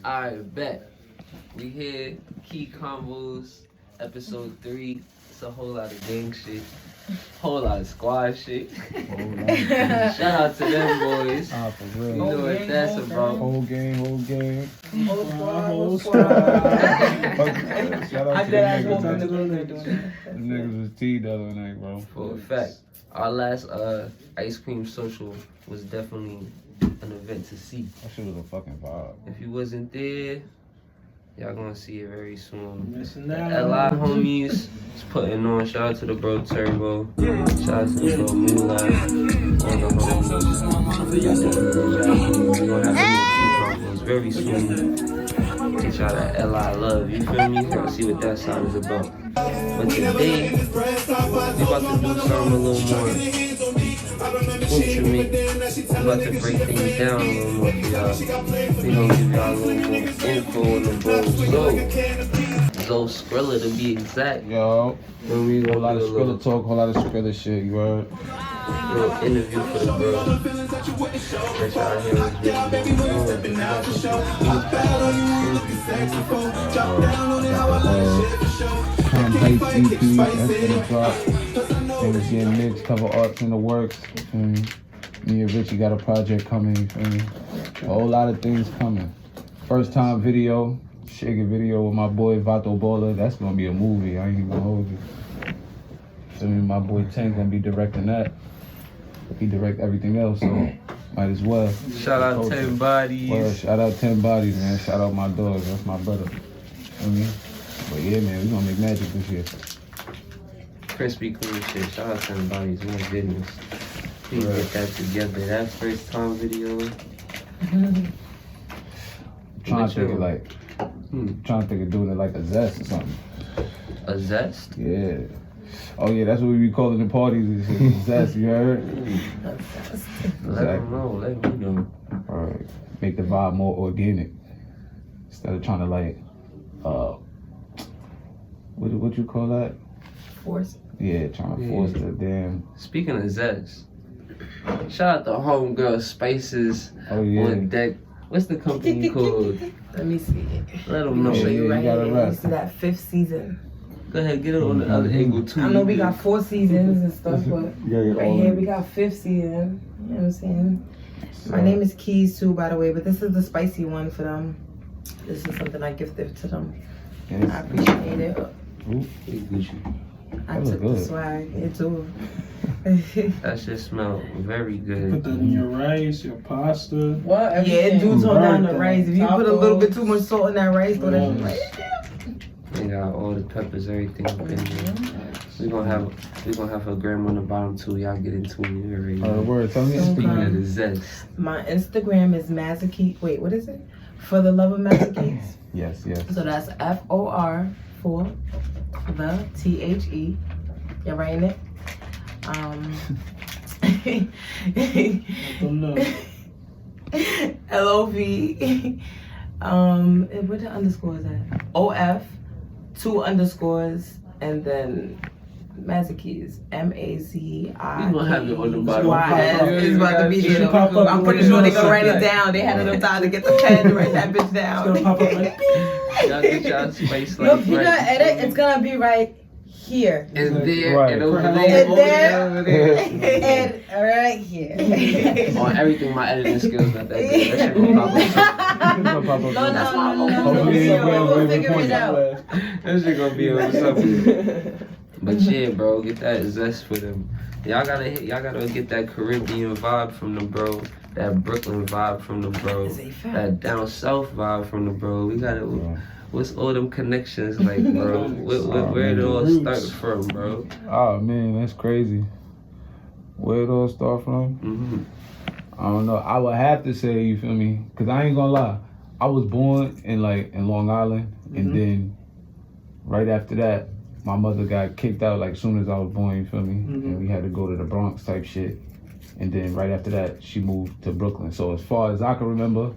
Alright, bet. We here, Key Convos, episode 3. It's a whole lot of gang shit. Whole lot of squad shit. Shout out to them boys. For real. You know what that's about. Whole game. Whole squad. Shout out to the niggas. The niggas was T the other night, bro. For a fact. Our last ice cream social was definitely an event to see. That shit was a fucking vibe. If you wasn't there, y'all gonna see it very soon. Missing The out. LI homies is putting on. Shout out to the bro Turbo. Shout out to the bro Moolah. All the homies. We gonna have a new very soon. Get y'all that LI love. You feel me? Y'all see what that sound is about. But today, we about to do something a little more intimate. We about to break things down a little more for y'all. We gonna give y'all a little more info on the bro Zo Scrilla to be exact. Yo, When we whole lot gonna of do a Scrilla talk, whole lot of Scrilla shit, you heard? little interview for the bro. That y'all hear us Come hype EP, that's gonna drop. Niggas getting mixed, cover arts in the works. Me and Richie got a project coming, you feel me? A whole lot of things coming. First time video, shaking video with my boy Vato Baller. That's gonna be a movie, I ain't even gonna hold you. So my boy Tank gonna be directing that. He direct everything else, so might as well. Shout out 10 Bodies. Well, shout out 10 Bodies, man. Shout out my dog, that's my brother. You know what I mean? But yeah, man, we gonna make magic this year. Crispy clean shit. Shout out 10 Bodies. My goodness. We can get that together. That first time video. Trying to think of doing it like a zest or something. A zest? Yeah. Oh yeah, that's what we be calling the parties. Is zest, you heard? Let them know. Let me know. Alright. Make the vibe more organic. Instead of trying to what you call that? Force. Yeah, trying to force the damn. Speaking of zest, shout out to Homegirl Spices on deck. What's the company called? Let me see. Let them know. I'll show you Yeah, right you gotta here. rap. You see that 5th season? Go ahead, get it on the other angle too. I know we got 4 seasons and stuff, but Yeah, right here we got 5th season. You know what I'm saying? My name is Keys too, by the way, but this is the spicy one for them. This is something I gifted to them. I appreciate it. I That look took the good. swag. It too. That shit smell very Put good. that in your rice, your pasta. What? Yeah, it do tone down the rice. If you put a little bit too much salt in that rice, throw that in right there. They got all the peppers, everything up in there. We gonna have her grandma on the bottom too. Y'all get into it already. Word, tell me Speaking Instagram. of the zest. My Instagram is Mazaki. Wait, what is it? For the love of Mazakis. Yes. So that's FOR for the THE. You're writing it. LOV. Where the underscore is at? OF, 2 underscores, and then Mazakis. MAZI. We gonna have it on the bottom. It's about to be there. I'm pretty sure they gonna write it down. They had enough time to get the pen to write that bitch down. It's gonna pop up like Y'all get y'all space Look, like you're gonna edit, it's gonna be right here. and there Right. and over And there. there. And right here. On everything, my editing skills not that good. That shit gonna pop up. No. Hopefully it's We'll well figure it pointed. out. That shit gonna be on something. But yeah, bro, get that zest for them. Y'all gotta get that Caribbean vibe from them, bro. That Brooklyn vibe from them, bro. That down south vibe from them, bro. We gotta. What's all them connections like, bro? Where it all start from, bro? Oh man, that's crazy. Where it all start from? I don't know. I would have to say, you feel me? Cause I ain't gonna lie. I was born in Long Island, and then right after that, my mother got kicked out as soon as I was born. You feel me? And we had to go to the Bronx type shit. And then right after that, she moved to Brooklyn. So as far as I can remember,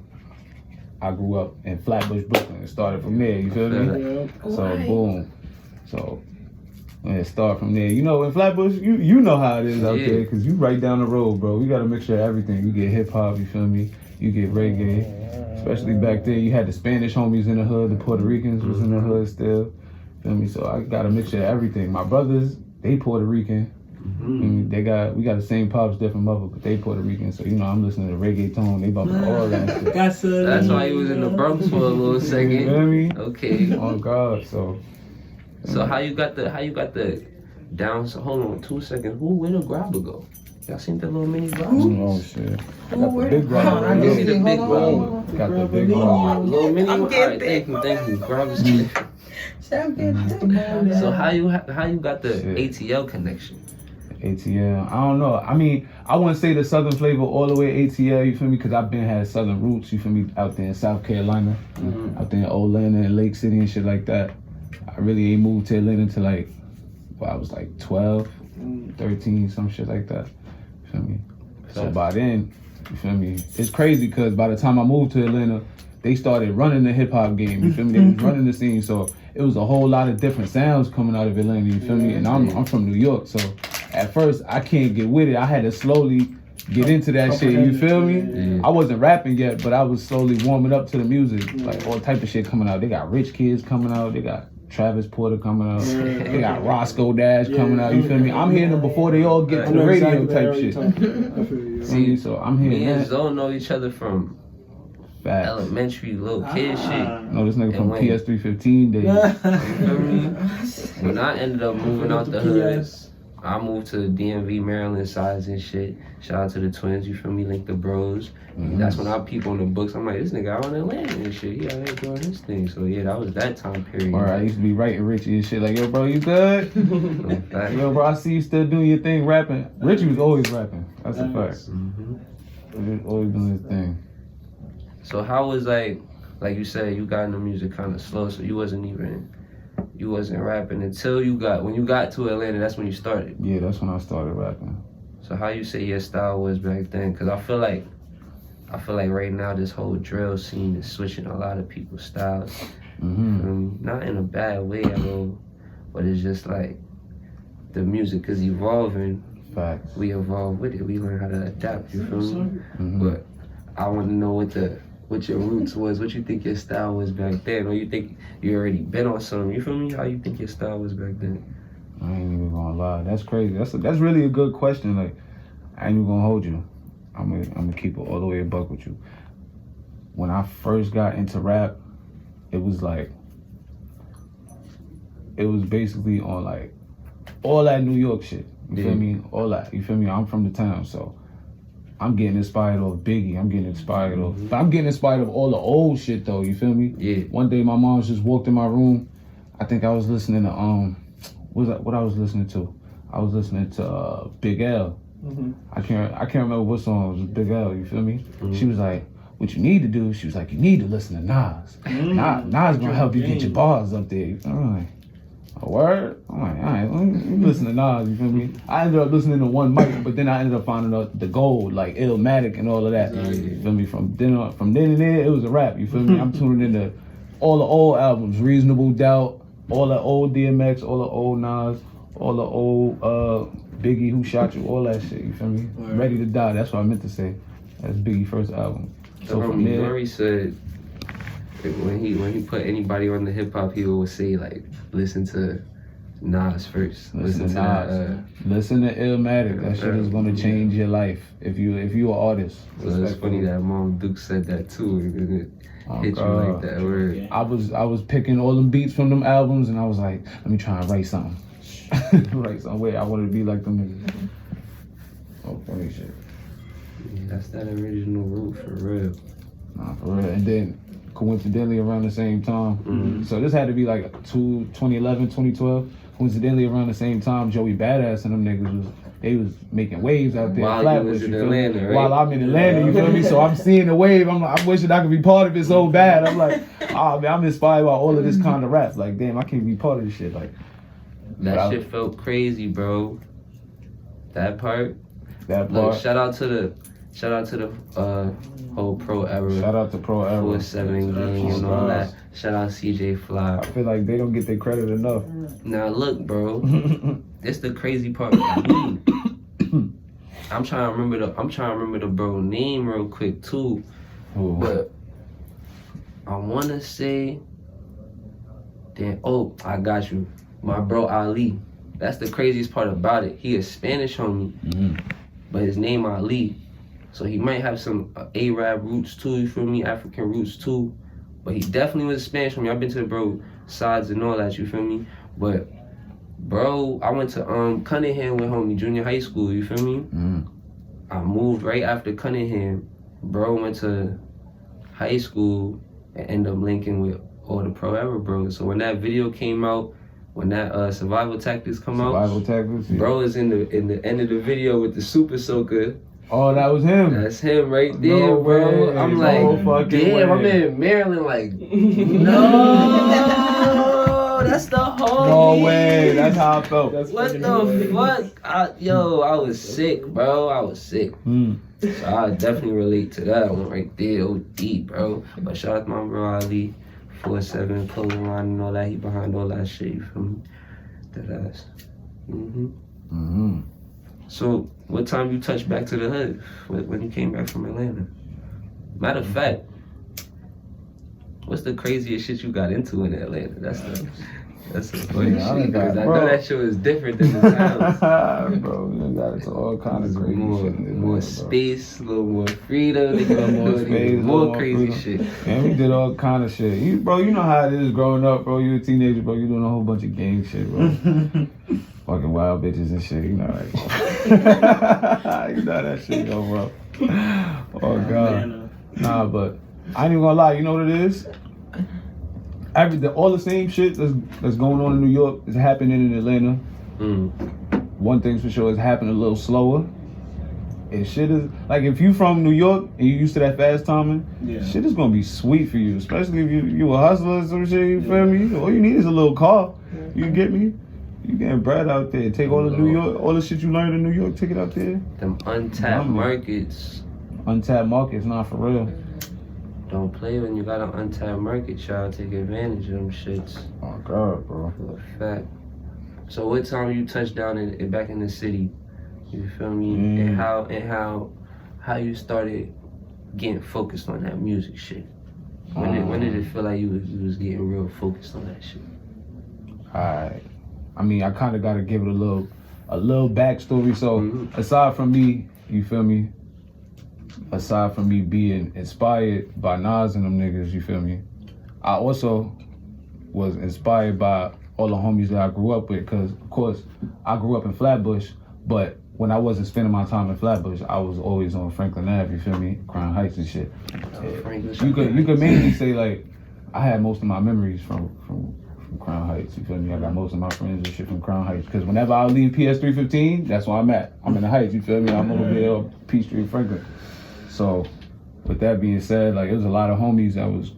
I grew up in Flatbush, Brooklyn. It started from there. You feel me? So boom. So when it start from there, you know, in Flatbush, you know how it is out there, cause you right down the road, bro. We gotta make sure everything. You get hip hop, you feel me? You get reggae, Especially back then, you had the Spanish homies in the hood, the Puerto Ricans was in the hood still. Feel me? So I got a mixture of everything. My brothers, they Puerto Rican. We got the same pops, different mother, but they Puerto Rican. So I'm listening to reggaeton. They bumping all that shit. That's why he was in the Bronx for a little second. You feel me? Okay. Oh God. So how you got the down? So hold on 2 seconds. Where the grabber go? Y'all seen the little mini grabber? oh shit. I got the big grabber. I You see the big grabber? Got the big grabber. Little mini one. I'm Alright, getting thank you. Grabber's Champion. So how you got the Shit. ATL connection? ATL. I don't know. I mean, I wouldn't say the Southern flavor all the way ATL, you feel me? Because I've been had Southern roots, you feel me, out there in South Carolina, out there in Atlanta and Lake City and shit like that. I really ain't moved to Atlanta until I was like 12, 13, some shit like that. You feel me? So by then, you feel me? It's crazy because by the time I moved to Atlanta, they started running the hip hop game, you feel me? They was running the scene, so it was a whole lot of different sounds coming out of Atlanta, you feel me? And I'm from New York, so at first I can't get with it. I had to slowly get into that shit, you feel me? Yeah. I wasn't rapping yet, but I was slowly warming up to the music, like all type of shit coming out. They got Rich Kids coming out, they got Travis Porter coming out, they got Roscoe Dash coming out, you feel me? I'm hearing them before they all get to the radio type shit. See, so I'm hearing Me and that. Zoe know each other from Facts. elementary little kid shit. No, this nigga from And when- PS315 days. You feel me? When I ended up moving out the hood, I moved to DMV, Maryland sides and shit. Shout out to the twins, you feel me? Link the bros. That's when I peep on the books. I'm like, this nigga out in Atlanta and shit. He out here doing his thing. So yeah, that was that time period. Or I used to be writing Richie and shit like, yo, bro, you good? Yo, bro, I see you still doing your thing rapping. Richie was always rapping. That's a fact. He was always doing his thing. So how was like you said, you got into music kind of slow, so you wasn't rapping until when you got to Atlanta, that's when you started. Yeah, that's when I started rapping. So how you say your style was back then? Cause I feel like right now this whole drill scene is switching a lot of people's styles. Not in a bad way at all, but it's just like the music is evolving. Facts. We evolve with it. We learn how to adapt. You feel me? Mm-hmm. But I want to know what your roots was. What you think your style was back then, or you think you already been on something? You feel me? How you think your style was back then? I ain't even gonna lie. That's crazy. That's really a good question. Like, I ain't even gonna hold you. I'm gonna keep it all the way a buck with you. When I first got into rap, it was basically on like all that New York shit. You feel me? All that. You feel me? I'm from the town, so I'm getting inspired off Biggie. I'm getting inspired of all the old shit though. You feel me? Yeah. One day my mom just walked in my room. I think I was listening to what I was listening to. I was listening to Big L. I can't remember what song. It was Big L. You feel me? She was like, "What you need to do?" She was like, "You need to listen to Nas. Nas gonna help you get your bars up there." I'm like, "A word?" I'm like, "All right, let me listen to Nas." You feel me? I ended up listening to one mic, but then I ended up finding out the gold, like Illmatic and all of that. You feel me? From then and there, it was a rap. You feel me? I'm tuning into all the old albums, Reasonable Doubt, all the old DMX, all the old Nas, all the old Biggie, Who Shot You, all that shit. You feel me? Ready to Die. That's what I meant to say. That's Biggie's first album. So from there, Nori said when he put anybody on the hip hop, he would say like, listen to Nas first. Listen to that. Listen to Illmatic. That shit is gonna change your life if you an artist. So it's funny that Mom Duke said that too. And it hit you like that word. I was picking all them beats from them albums, and I was like, let me try and write something. Write something. Wait, I wanted to be like them niggas. Oh, funny shit. Yeah, that's that original root for real. Nah, for real. And then coincidentally around the same time, so this had to be like 2011, 2012. Coincidentally around the same time, Joey Badass and them niggas was making waves out there. While you was in Atlanta, right? While I'm in Atlanta, you feel me? So I'm seeing the wave. I'm like, I'm wishing I could be part of it so bad. I'm like, man, I'm inspired by all of this kind of rap. Like, damn, I can't be part of this shit. Like, that shit felt crazy, bro. That part. Look, shout out to the whole Pro Era. Shout out to Pro Era. 4-7 gang and all that. Shout out CJ Fly. I feel like they don't get their credit enough. Now look, bro. This the crazy part. I'm trying to remember the bro name real quick too. Ooh. But I wanna say, then I got you. My bro Ali. That's the craziest part about it. He is Spanish homie, but his name Ali. So he might have some Arab roots too, you feel me? African roots too. But he definitely was Spanish homie. I've been to the bro sides and all that, you feel me? But bro, I went to Cunningham with homie, junior high school, you feel me? I moved right after Cunningham. Bro went to high school and ended up linking with all the Pro Ever bros. So when that video came out, when that Survival Tactics Survival Tactics, yeah. bro is in the end of the video with the Super Soaker. Oh, that was him. That's him right there, No bro. way. I'm No like, fucking damn, way. I'm in Maryland, like, no, that's the homie. No way. That's how I felt. What the fuck? I was sick, bro. I was sick. So I definitely relate to that one right there, OD, bro. But shout out to my bro Ali, 4-7 clothing line and all that. He behind all that shit, you feel me? That ass. So, what time you touched back to the hood? When you came back from Atlanta? Matter of fact, what's the craziest shit you got into in Atlanta? That's the funny shit. Because I know that shit was different than the towns. Bro, we done got into all kinds of crazy shit. More space, a little more freedom, a little more space, more crazy freedom. shit. Man, we did all kind of shit. You know how it is growing up, bro. You a teenager, bro. You doing a whole bunch of gang shit, bro. Fucking wild bitches and shit, you know, right? You know that shit go, bro. Oh, God. Nah, but I ain't even gonna lie. You know what it is? All the same shit that's going on in New York is happening in Atlanta. One thing's for sure, it's happening a little slower. And shit is, like, if you from New York and you used to that fast timing, shit is gonna be sweet for you. Especially if you a hustler or some shit, you feel me? All you need is a little car. You get me? You getting bread out there. Take all the New York, all the shit you learned in New York, take it out there. Them untapped markets. Untapped markets, not for real. Don't play when you got an untapped market, child. Take advantage of them shits. Oh, God, bro. For a fact. So what time you touched down back in the city? You feel me? And how you started getting focused on that music shit? When did it feel like you was getting real focused on that shit? Alright. I mean, I kind of got to give it a little backstory. So aside from me, you feel me? Aside from me being inspired by Nas and them niggas, you feel me? I also was inspired by all the homies that I grew up with, because of course I grew up in Flatbush, but when I wasn't spending my time in Flatbush, I was always on Franklin Ave, you feel me? Crown Heights and shit. You could mainly say, like, I had most of my memories from Crown Heights, you feel me? I got most of my friends and shit from Crown Heights, because whenever I leave PS 315, that's where I'm at. I'm in the Heights, you feel me? I'm over there on Peachtree, Franklin. So, with that being said, like, it was a lot of homies that was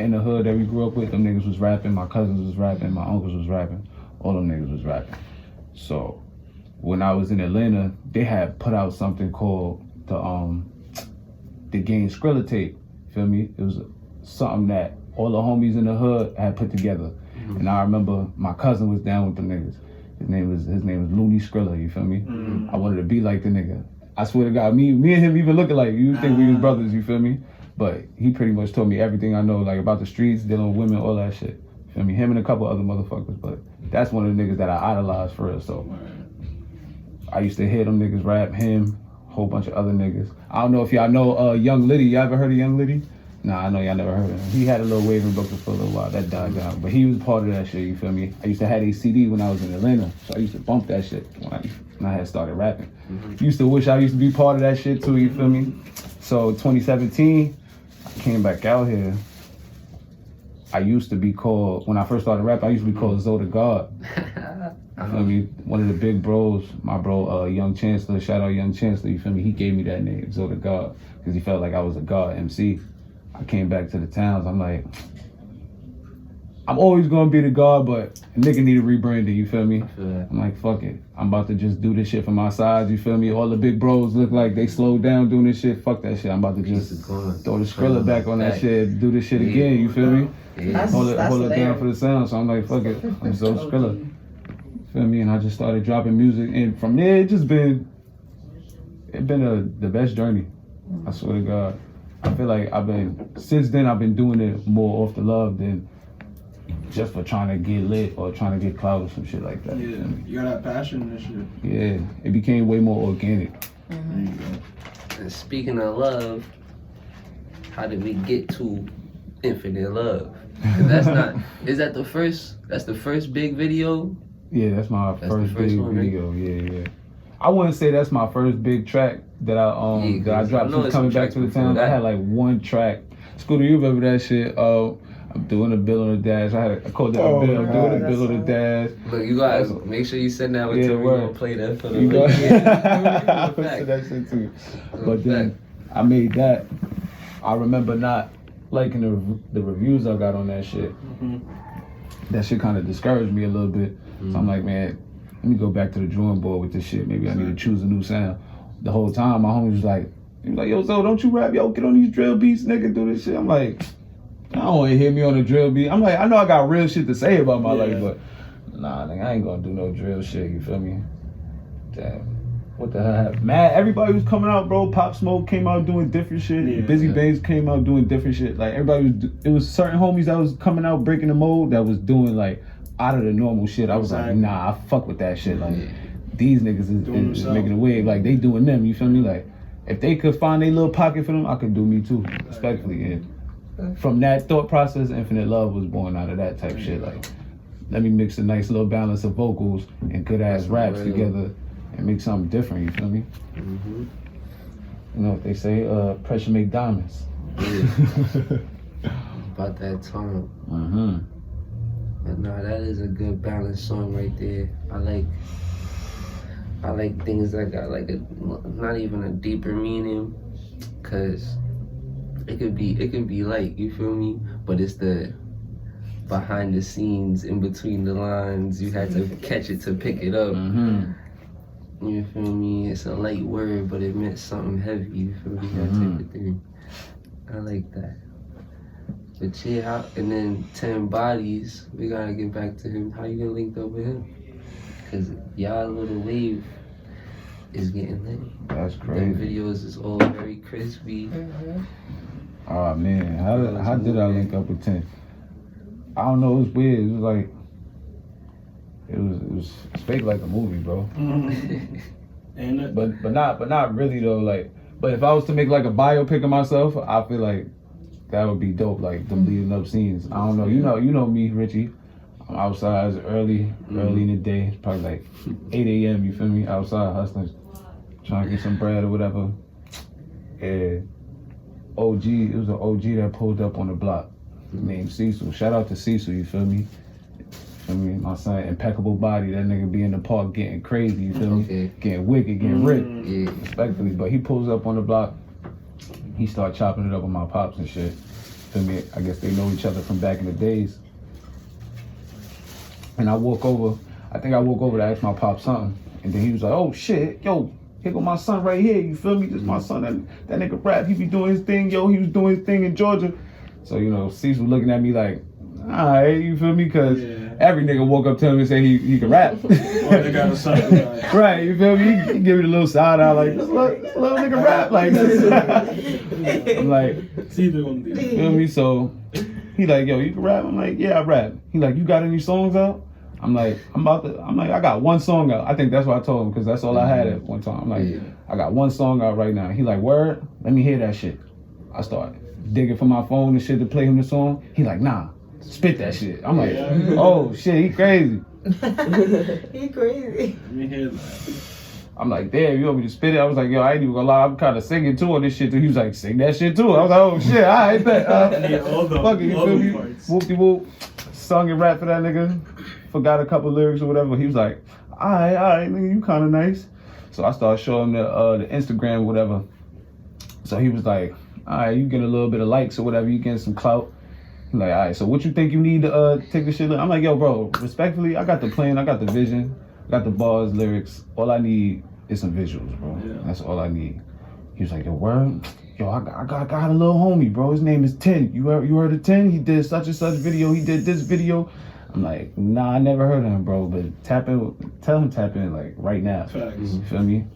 in the hood that we grew up with. Them niggas was rapping, my cousins was rapping, my uncles was rapping, all them niggas was rapping. So, when I was in Atlanta, they had put out something called the Game Scrilla tape, feel me? It was something that all the homies in the hood had put together. And I remember my cousin was down with the niggas. His name was Looney Scrilla, you feel me? I wanted to be like the nigga. I swear to God, me and him even looking like, you think we was brothers, you feel me? But he pretty much told me everything I know, like, about the streets, dealing with women, all that shit. Feel me? Him and a couple other motherfuckers, but that's one of the niggas that I idolized for real. So I used to hear them niggas rap, him, a whole bunch of other niggas. I don't know if y'all know Young Liddy. Y'all ever heard of Young Liddy? Nah, I know y'all never heard of him. He had a little waving book for a little while. That died down. But he was part of that shit, you feel me? I used to have a CD when I was in Atlanta, so I used to bump that shit when I had started rapping. Used to wish I used to be part of that shit too, you feel me? So 2017, I came back out here. I used to be called, when I first started rapping, I used to be called Zoe the God. You feel me? One of the big bros, my bro, Young Chancellor, shout out Young Chancellor, you feel me? He gave me that name, Zoe the God, because he felt like I was a God MC. I came back to the towns, I'm like, I'm always gonna be the God, but a nigga need a rebranding, you feel me? I'm like, fuck it. I'm about to just do this shit for my size, you feel me? All the big bros look like they slowed down doing this shit. Fuck that shit. I'm about to just throw the Scrilla back on that shit, do this shit again, you feel me? Hold it down for the sound. So I'm like, fuck it. I'm so Scrilla. Feel me? And I just started dropping music, and from there, it's been the best journey. I swear to God. I feel like since then I've been doing it more off the love than just for trying to get lit or trying to get clout or some shit like that. Yeah, you got that passion and shit. Yeah, it became way more organic. There you go. And speaking of love, how did we get to Infinite Love? 'Cause that's the first big video? Yeah, that's my That's the first first big one, right? video. Yeah. I wouldn't say that's my first big track that I Yeah, 'cause dropped I know since it's coming some back to the tracks before town. I that. had like one track. Scooter, you remember that shit? I'm doing a bill on the dash. I called that Oh, a bill. I'm God, doing a that's bill on the dash. Look, you guys make sure you send that one Yeah, to me. word. We're gonna play that for the You know, yeah. I listened to that shit too. But then I made that. I remember not liking the reviews I got on that shit. Mm-hmm. That shit kind of discouraged me a little bit. So I'm like, man, let me go back to the drawing board with this shit. Maybe I need to choose a new sound. The whole time, my homie was like, yo, Zo, don't you rap? Yo, get on these drill beats, nigga, do this shit. I'm like, I don't want to hear me on a drill beat. I'm like, I know I got real shit to say about my life, but nah, nigga, I ain't gonna do no drill shit, you feel me? Damn. What the hell happened? Man, everybody was coming out, bro. Pop Smoke came out doing different shit. Yeah, Busy Banes came out doing different shit. Like, it was certain homies that was coming out breaking the mold that was doing, like, out of the normal shit. I was like, nah, I fuck with that shit. Like, these niggas is making a wave. Like, they doing them, you feel me? Like, if they could find a little pocket for them, I could do me too, respectfully. And from that thought process, Infinite Love was born out of that type shit. Like, let me mix a nice little balance of vocals and good ass raps together and make something different, you feel me? Mm-hmm. You know what they say, pressure make diamonds. About that time. Mm-hmm. But nah, that is a good balanced song right there. I like things that got like not even a deeper meaning, cause it could be light, you feel me? But it's the behind the scenes, in between the lines, you had to catch it to pick it up. Mm-hmm. You feel me? It's a light word, but it meant something heavy, you feel me? That type of thing. I like that. But yeah, and then 10 Bodies, we gotta get back to him. How you gonna link up with him? Cause y'all little wave is getting lit. That's The crazy. videos is all very crispy. Oh man, how did I link up with 10? I don't know, it was weird. It was like, it was fake like a movie, bro. Ain't it? But not really though. Like, but if I was to make like a biopic of myself, I feel like that would be dope. Like them leading up scenes. I don't know. You know me, Richie. I'm outside early in the day. It's probably like 8 a.m. You feel me? Outside hustling, trying to get some bread or whatever. And it was an OG that pulled up on the block named Cecil. Shout out to Cecil. You feel me? I mean, my son, impeccable body. That nigga be in the park getting crazy. You feel me? Getting wicked, getting ripped. Yeah. Respectfully, but he pulls up on the block. He start chopping it up with my pops and shit. Feel me? I guess they know each other from back in the days. And I walk over to ask my pop something. And then he was like, oh shit, yo, here go my son right here. You feel me? This my son. That nigga rap. He be doing his thing, yo. He was doing his thing in Georgia. So, you know, Cecil looking at me like, all right, you feel me? Because every nigga woke up to him and say he can rap. Oh, they got a son. Right, you feel me? He give me the little side eye like, this little nigga rap like this. I'm like, It's either one of these. you feel me? So he like, yo, you can rap? I'm like, yeah, I rap. He like, you got any songs out? I'm like, I got one song out. I think that's what I told him because that's all I had at one time. I'm like, I got one song out right now. He like, word? Let me hear that shit. I start digging for my phone and shit to play him the song. He like, nah, spit that shit. I'm like, oh shit, he crazy. He crazy. Let me hear that. I'm like, damn, you want me to spit it? I was like, yo, I ain't even gonna lie, I'm kind of singing too on this shit too. He was like, sing that shit too. I was like, oh shit, all right, bet. Fuck it, you feel me? Whoopty whoop, sung and rap for that nigga. Forgot a couple lyrics or whatever. He was like, all right, nigga, you kind of nice. So I started showing him the Instagram or whatever. So he was like, all right, you get a little bit of likes or whatever, you getting some clout. He's like, all right, so what you think you need to take this shit? I'm like, yo, bro, respectfully, I got the plan, I got the vision, I got the bars, lyrics. All I need is some visuals, bro. Yeah. That's all I need. He was like, yo, word? Yo, I got a little homie, bro. His name is 10. You heard of 10? He did such and such video. He did this video. I'm like, nah, I never heard of him, bro. But tell him tap in like right now. Facts. You feel me?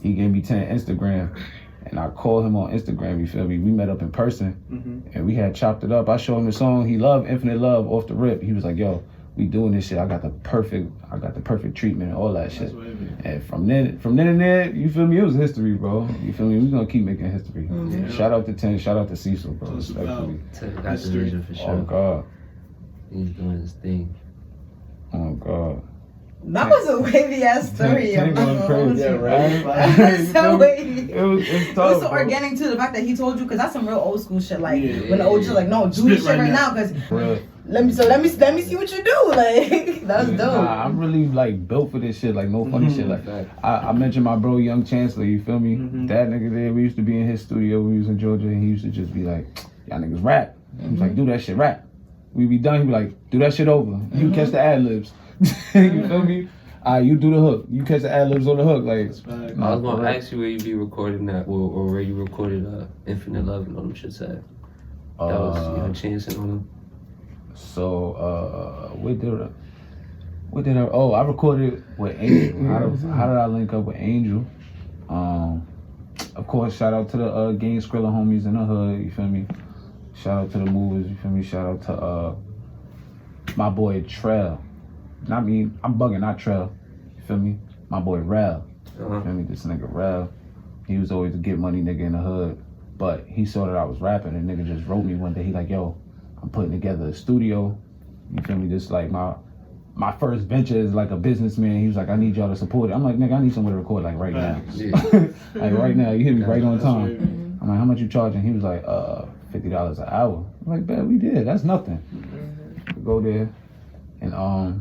He gave me 10 Instagram. And I called him on Instagram, you feel me? We met up in person, Mm-hmm. and we had chopped it up. I showed him the song. He loved Infinite Love off the rip. He was like, yo, we doing this shit. I got the perfect treatment and all that shit. That's what it is. And from then and there, you feel me? It was history, bro. You feel me? We gonna keep making history. Mhm. Shout out to 10, shout out to Cecil, bro. Just Respectfully. Ted got the vision for Oh sure. God. He's doing his thing. Oh God. That was a wavy ass story. Ten I'm not going gonna crazy. hold Yeah, you. right. That was so wavy. It's It tough. was so bro. organic too. The fact that he told you, because that's some real old school shit. Like Yeah. when the OG's like, no, do Spit this shit right right now. now, because Bruh. let me see what you do. Like that was dope. Nah, I'm really like built for this shit. Like no funny Mhm. shit. Like Fact. I mentioned my bro Young Chancellor. You feel me? Mhm. That nigga there. We used to be in his studio. We was in Georgia, and he used to just be like, "Y'all niggas rap." He was like, "Do that shit, rap." We be done. He be like, "Do that shit over. You catch the ad libs." You feel me? You do the hook. You catch the ad libs on the hook. Like That's fact. Nah, I was for gonna real. ask you where you be recording that, or where you recorded Infinite Love and all them shit said. That was your chance and all them. So what did I? Oh, I recorded with Angel. How did I link up with Angel? Of course, shout out to the gang Scrilla homies in the hood. You feel me? Shout out to the movers. You feel me? Shout out to my boy Trell. Not me. I'm bugging. Not Trell. You feel me? My boy Rel. You feel me? This nigga Rel. He was always a get money nigga in the hood. But he saw that I was rapping, and nigga just wrote me one day. He like, yo, I'm putting together a studio. You feel me? This like my first venture is like a businessman. He was like, I need y'all to support it. I'm like, nigga, I need somewhere to record like right now. Yeah. Like right now, you hit me right on That's what time. it is. I'm like, how much you charging? He was like, $50 an hour. I'm like, bet we did. That's nothing. We go there, and a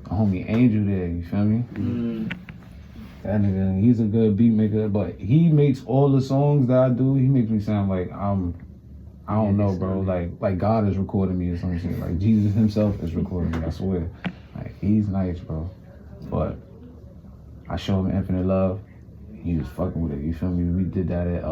homie Angel there. You feel me? Mm. That nigga, he's a good beat maker, but he makes all the songs that I do. He makes me sound like I don't know, bro. Like God is recording me or some shit. Like Jesus himself is recording me. I swear. Like he's nice, bro. But I show him Infinite Love. He was fucking with it. You feel me? We did that at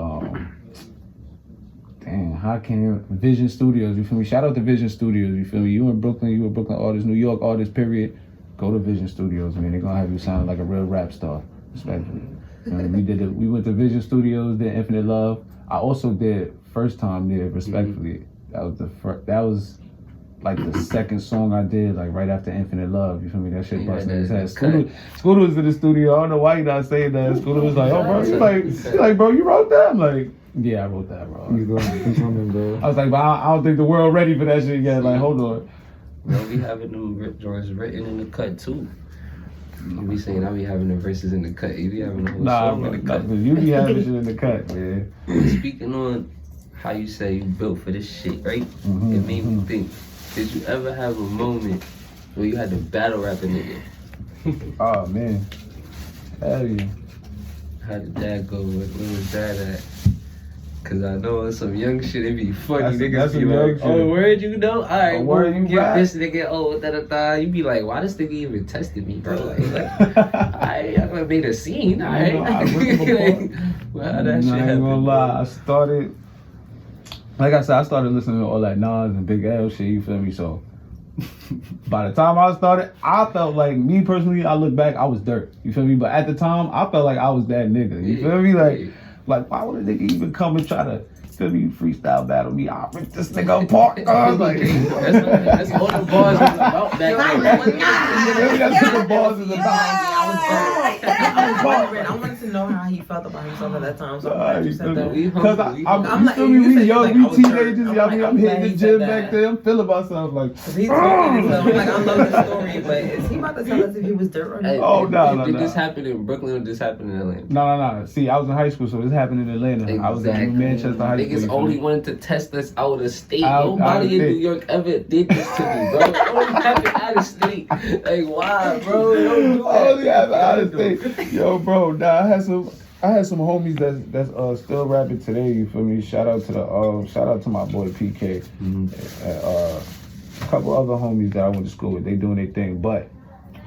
Vision Studios. You feel me? Shout out to Vision Studios. You feel me? You in Brooklyn artist, New York artist. Period. Go to Vision Studios, man. They're gonna have you sound like a real rap star. Respectfully. You know, we went to Vision Studios, did Infinite Love. I also did First Time there, respectfully. That was like the second song I did, like right after Infinite Love. You feel me? That shit busted his head. Scooter was in the studio. I don't know why you not saying that. Scooter was like, oh bro, he's like, bro, you wrote that? I'm like, yeah, I wrote that, bro. bro. I was like, but I don't think the world ready for that shit yet. Like, hold on. Bro, we having them rip drawings written in the cut too. You be saying I be having the verses in the cut. You be having the whole Nah, song bro, in the cut. you be having shit in the cut, man. Speaking on how you say you built for this shit, right? Mhm, It made me think. Did you ever have a moment where you had to battle rap a nigga? Oh man, hell yeah. How did that go? Where was that at? Cause I know on some young shit, it be funny. That's Niggas be some young like, shit. oh, word, you know? Alright, Oh, word, boom, you get rap? this nigga, oh, da-da-da. You be like, why this nigga even tested me, bro? Like I made a scene, alright? I rip him apart. Well, how that I shit ain't happened, gonna bro? lie. I started listening to all that Nas and Big L shit, you feel me? So by the time I started, I felt like, me personally, I look back, I was dirt. You feel me? But at the time, I felt like I was that nigga. You feel me? Like why would a nigga even come and try to, feel me, freestyle battle me? I'll rip this nigga apart. Like, That's all the bars was about back then. that's what the boss is about. I wanted to know how he felt about himself at that time. So I'm glad you said that. We Because humble, I'm like, you feel me, you we said, young, like, we I was teenagers, hurt. I'm I'm hitting glad the he gym said back that. there, I'm feeling myself like, He's talking, so I'm like, I love the story, but is he about to tell us if he was dirt or Hey, not? Oh, no. Did this happen in Brooklyn or did this happen in Atlanta? No. See, I was in high school, so this happened in Atlanta. I was in Manchester High School. Niggas you feel only me? wanted to test us out of state. Out of Nobody in state. New York ever did this to me, bro. It only happened out of state. Like, why, bro? Don't do that. I only have out of state. Yo, bro, nah, I had some homies that's still rapping today. You feel me? Shout out to my boy PK. A couple other homies that I went to school with. They doing their thing. But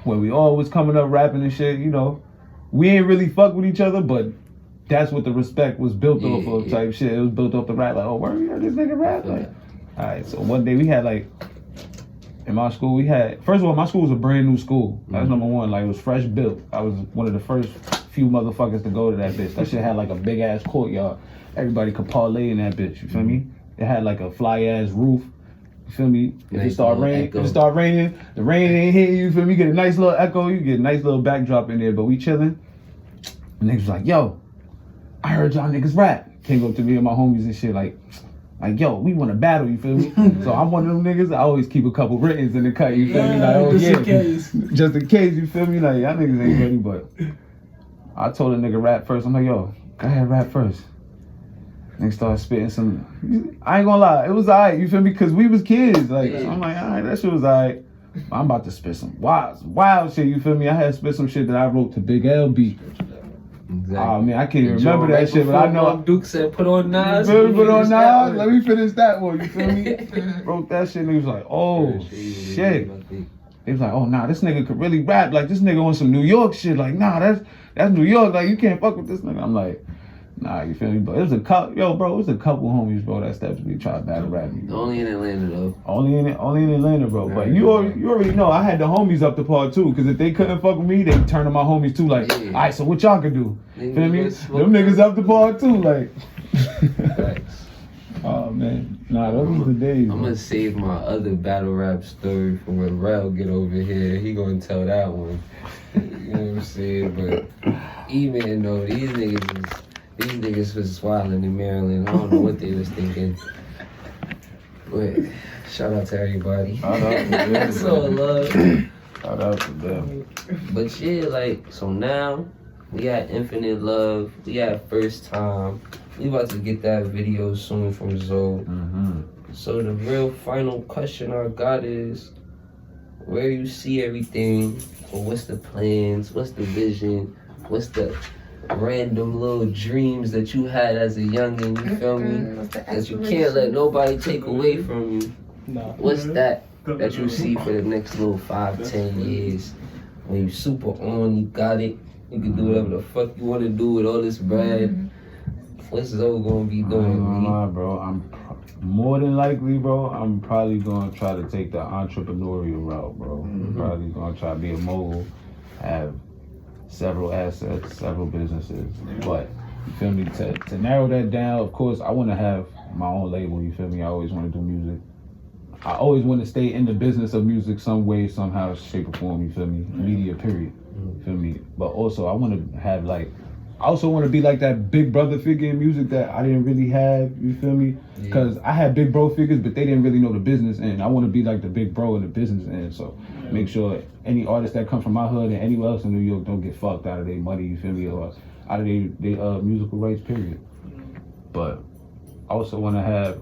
when we all was coming up rapping and shit, you know, we ain't really fuck with each other, but that's what the respect was built off of type shit. It was built off the rap. Like, oh, where you heard this nigga rap? Like, all right. So one day we had like. In my school, we had, first of all, my school was a brand new school. That's number one. Like, it was fresh built. I was one of the first few motherfuckers to go to that bitch. That shit had like a big ass courtyard. Everybody could parlay in that bitch. You feel me? It had like a fly ass roof. You feel me? If it start raining, the rain ain't hitting you. You feel me? You get a nice little echo. You get a nice little backdrop in there. But we chilling. And niggas was like, yo, I heard y'all niggas rap. Came up to me and my homies and shit like, yo, we want to battle, you feel me? So I'm one of them niggas, I always keep a couple writtens in the cut, you feel me? Like, oh just yeah, in case. just in case, you feel me? Like, y'all niggas ain't ready, but I told a nigga rap first. I'm like, yo, go ahead, rap first. Nigga started spitting some, I ain't gonna lie, it was alright, you feel me? Cause we was kids, like, so I'm like, alright, that shit was alright. I'm about to spit some wild shit, you feel me? I had to spit some shit that I wrote to Big L beat. Exactly. Oh man, I can't even remember that shit, but I know Duke said put on Nas. Put on Nas. Let me finish that one. You feel me? Wrote that shit and he was like, oh shit. He was like, oh nah, this nigga could really rap. Like this nigga on some New York shit. Like nah, that's New York. Like you can't fuck with this nigga. I'm like, nah, you feel me? But it was a couple, it was a couple homies, bro, that stepped to me try to battle rap me. Only in Atlanta though. Only in Atlanta, bro. But you already know I had the homies up to par too, because if they couldn't fuck with me, they turn to my homies too. Like, all right, so what y'all can do? Feel me? Them niggas up to par too, like. Facts. Oh man, nah, those was the days. I'm gonna save my other battle rap story for when Rel get over here. He gonna tell that one. You know what I'm saying? But even though these niggas was wilding in Maryland. I don't know what they was thinking. But shout out to everybody. Shout out to them. So love. Shout out to them. But yeah, like, so now we got Infinite Love. We got First Time. We about to get that video soon from Zoe. Mm-hmm. So the real final question I got is, where you see everything, or what's the plans, what's the vision, what's the random little dreams that you had as a youngin', you feel me? That you can't let nobody take away from you. What's that you see for the next little 5-10 years? When you super on, you got it, you can do whatever the fuck you want to do with all this bread. What's Zoe gonna be doing? I ain't gonna lie, bro. I'm more than likely, bro, I'm probably gonna try to take the entrepreneurial route, bro. I'm probably gonna try to be a mogul, have several assets, several businesses. But you feel me? To narrow that down, of course, I want to have my own label. You feel me? I always want to do music. I always want to stay in the business of music some way, somehow, shape, or form. You feel me? Media, period. You feel me? But also, I want to have I also want to be like that big brother figure in music that I didn't really have. You feel me? Because I had big bro figures, but they didn't really know the business end. I want to be like the big bro in the business end. So make sure any artists that come from my hood and anywhere else in New York don't get fucked out of their money. You feel me? Or out of their musical rights. Period. But I also want to have.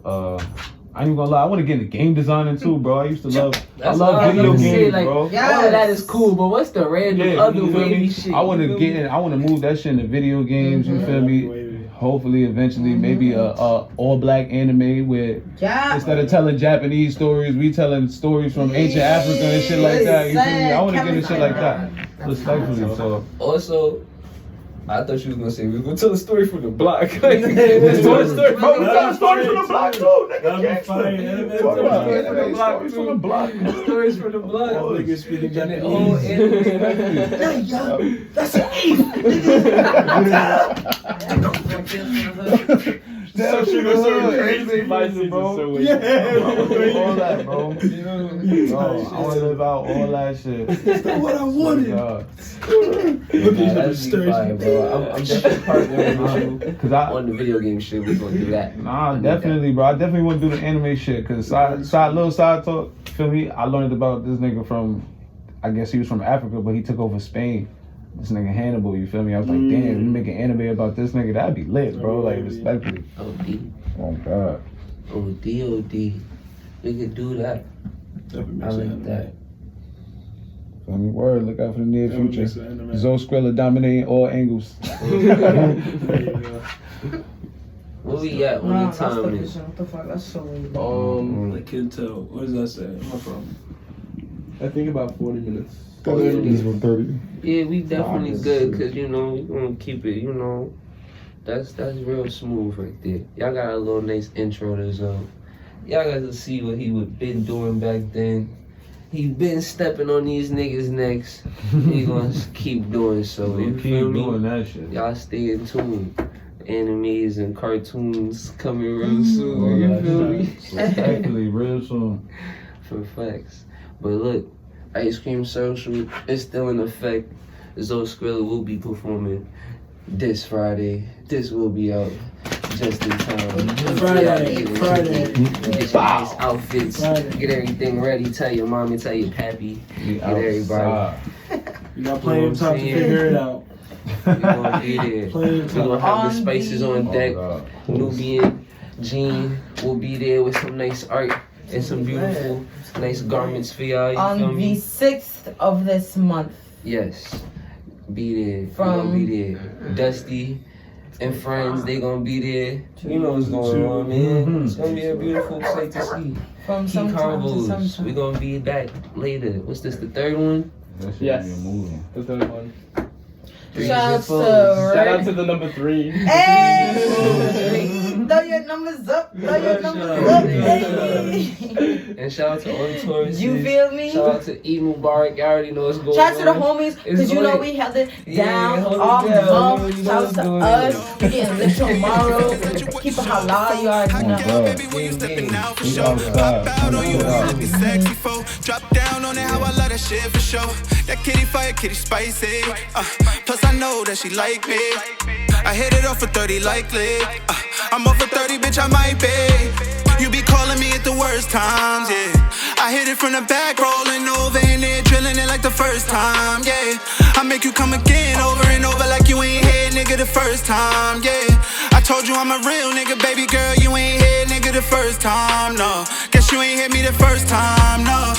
I ain't gonna lie, I want to get into game designing too, bro. I used to love, video games, like, bro. All of that is cool, but what's the random other wavy shit? I want to get in. I want to move that shit into video games. You feel me? Hopefully, eventually, maybe a all black anime where instead of telling Japanese stories, we telling stories from ancient Africa and shit like that. You feel me? I want to get into shit like that, respectfully. So also, I thought you was gonna say we were gonna tell a story from the block. Stories from the block too. That'd be fine. Stories from the block. Stories from the block. Niggas speaking And the old anime. That's an eighth. That shit was so crazy, bro. Yeah, all that, bro. I want to live out all that shit. That's not what I wanted. That'd be fire, bro. I'm definitely partnering with you on the video game shit. We're gonna do that. Nah, definitely, bro. I definitely want to do the anime shit. Cause little side talk, feel me? I learned about this nigga from, I guess he was from Africa, but he took over Spain. This nigga Hannibal, you feel me? I was like, damn, you make an anime about this nigga, that'd be lit, bro. Like, respectfully. OD. Oh God. OD. We could do that. I like that. Feel me? Word, look out for the near future. Zoe Scrilla dominating all angles. Where we at on the time is? What the fuck? That's so weird. I can't tell. What does that say? My problem. I think about 40 minutes. 30 minutes from 30. Yeah, we definitely good, because, you know, we gonna keep it, you know, that's real smooth right there. Y'all got a little nice intro to Zoe. Y'all got to see what he would been doing back then. He been stepping on these niggas' necks. He gonna keep doing so. We'll You keep feel me? doing that shit. Y'all stay in tune. Animes and cartoons coming real All soon. You that feel me? shit. Respectfully, real soon. For facts. But look, Ice Cream Social is still in effect. Zoe Scrilla will be performing this Friday. This will be out just in time. Friday. Get your nice outfits. Friday. Get everything ready. Tell your mommy, tell your pappy. We Get everybody. outside. You got plenty of time to figure it out. We gonna be there. Plenty We of gonna time. have the spices on deck. Oh, God. Nubian Jean will be there with some nice art and some beautiful, nice garments for y'all. You feel On me? the 6th of this month. Yes. Be there. From- We gonna be there. Dusty and friends, they gonna be there. You know what's going on, man. It's gonna be a beautiful sight to see. From Key sometime to Convos. sometime. We gonna be back later. What's this, the third one? That shit Yes. be a movie. The third one. Threes Shout and out fours. to Shout out to the number 3. Hey! Throw your numbers up. Throw your numbers up. Hey! And shout out to all the tourists. You feel me? Shout out to E Mubarak. Y'all already know what's going Shout out to the on. homies, because you know we held it Yeah, down hold it all down. month. You know Shout out what's to going us. on. We getting lit tomorrow. Keep it halal, you already Oh, know. God. We outside. Turn the shit out. Be sexy folk. Drop down on it, how I love that shit for sure. That kitty fire, kitty spicy. Plus I know that she like me. I hit it off for 30 likely. I'm off for 30, bitch, I might be. You be calling me at the worst times, yeah. I hit it from the back, rolling over in there, drilling it like the first time, yeah. I make you come again, over and over like you ain't here, nigga, the first time, yeah. I told you I'm a real nigga, baby girl, you ain't here, nigga, the first time, no. Guess you ain't hit me the first time, no.